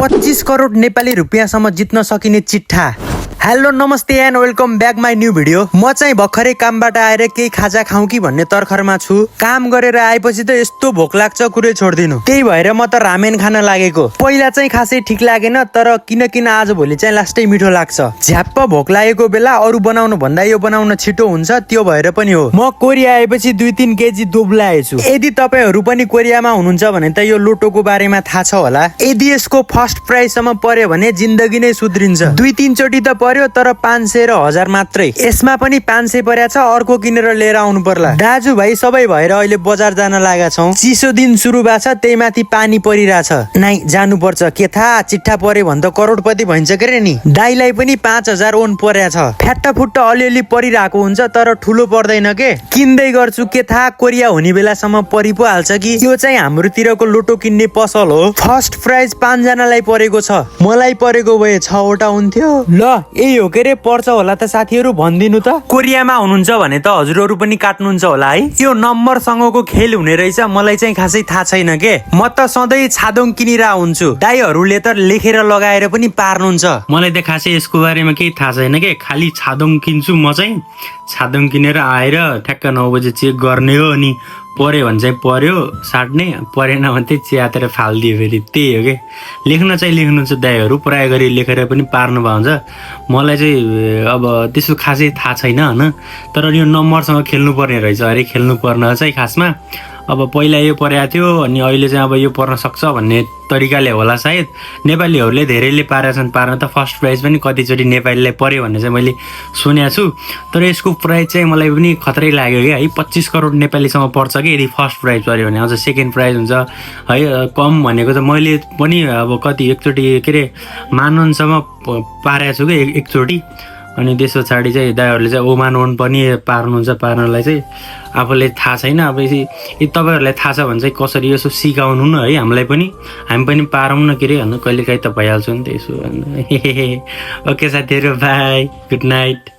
25 करोड नेपाली रुपियाँसम्म जित्न सकिने चिट्ठा। हेलो नमस्ते and welcome back my new video. म चाहिँ भर्खरै कामबाट आएर केही खाजा खाउँ कि भन्ने तर्खरमा छु। काम गरेर आएपछि त यस्तो भोक लाग्छ कुरै छोड्दिनु। त्यही भएर म त रामेन खान लागेको। पहिला चाहिँ खासै ठिक लागेन, तर किन आज भोलि चाहिँ लास्टै मिठो लाग्छ। झ्याप्प भोक लागेको बेला अरू बनाउनु भन्दा यो बनाउन छिटो हुन्छ, त्यो भएर पनि हो। म कोरिया आएपछि 2-3 केजी दोब्लाएछु। यदि तपाईहरू पनि कोरियामा हुनुहुन्छ भने त यो लोटोको बारेमा थाहा छ होला। यदि यसको फर्स्ट प्राइससम्म पर्यो भने जिन्दगी नै सुध्रिन्छ। 2-3 चोटि त तर 500 र 1000 मात्रै। यसमा पनि 500 पर्या छ, अर्को किनेर लिएर आउनु पर्ला। दाजुभाइ सबै भएर अहिले बजार जान लागेका छौं। चिसो दिन सुरु भएको छ, त्यही माथि पानी परिरहेछ। नाइ जानु पर्छ, के थाहा चिट्ठा पर्यो भने त करोडपति भइन्छ के रे नि। दाइलाई पनि 5000 ओन पर्या छ। फ्याट्ट फुट्ट अलिअलि परिरहेको हुन्छ, तर ठुलो पर्दैन के। किन्दै गर्छु, के थाहा कोरिया हुने बेलासम्म परि पो हाल्छ कि। यो चाहिँ हाम्रोतिरको लोटो किन्ने पसल हो। फर्स्ट प्राइज 5 जनालाई परेको छ। मलाई परेको भए 6 वटा हुन्थ्यो। ल यही हो के रे, पर्छ होला त साथीहरू, भनिदिनु त। कोरियामा हुनुहुन्छ भने त हजुरहरू पनि काट्नुहुन्छ होला है। यो नम्बरसँगको खेल हुने रहेछ, मलाई चाहिँ खासै थाहा छैन के। म त सधैँ छादोङ किनेर हुन्छु। दाइहरूले त लेखेर लगाएर पनि पार्नुहुन्छ। मलाई त खासै यसको बारेमा केही थाहा छैन के। खाली छादोङ किन्छु म चाहिँ। छादोङ किनेर आएर ठ्याक्क 9 बजे चेक गर्ने हो, अनि पर्यो भने चाहिँ पर्यो साट्ने, परेन भने चाहिँ च्यातेर फालिदियो। फेरि त्यही हो कि। लेख्न चाहिँ लेख्नुहुन्छ दाइहरू, प्रायः गरी लेखेर पनि पार्नु भएको हुन्छ। मलाई चाहिँ अब त्यसो खासै थाहा छैन होइन, तर यो नम्बरसँग खेल्नु पर्ने रहेछ अरे। खेल्नु पर्न चाहिँ खासमा अब पहिला यो परेको थियो, अनि अहिले चाहिँ अब यो पर्न सक्छ भन्ने तरिकाले होला सायद। नेपालीहरूले धेरैले पारेका छन्। पार्न त फर्स्ट प्राइज पनि कतिचोटि नेपालीलाई पर्यो भन्ने चाहिँ मैले सुनेको छु। तर यसको प्राइज चाहिँ मलाई पनि खतरै लाग्यो क्या है। 25 करोड नेपालीसम्म पर्छ कि यदि फर्स्ट प्राइज पर्यो भने। अझ सेकेन्ड प्राइज हुन्छ है, कम भनेको त मैले पनि अब कति एकचोटि के अरे मानवनसम्म पारेको छु कि एकचोटि। अनि त्यस पछाडि चाहिँ दाइहरूले चाहिँ ओमान ओन पनि पार्नुहुन्छ। पार्नलाई चाहिँ आफूलाई थाहा छैन। अब यदि तपाईँहरूलाई थाहा छ भने चाहिँ कसरी यसो सिकाउनु न है हामीलाई पनि। हामी पनि पारौँ न के अरे होइन, कहिलेकाहीँ त भइहाल्छ नि त यसो। ओके साथीहरू, बाई, गुड नाइट।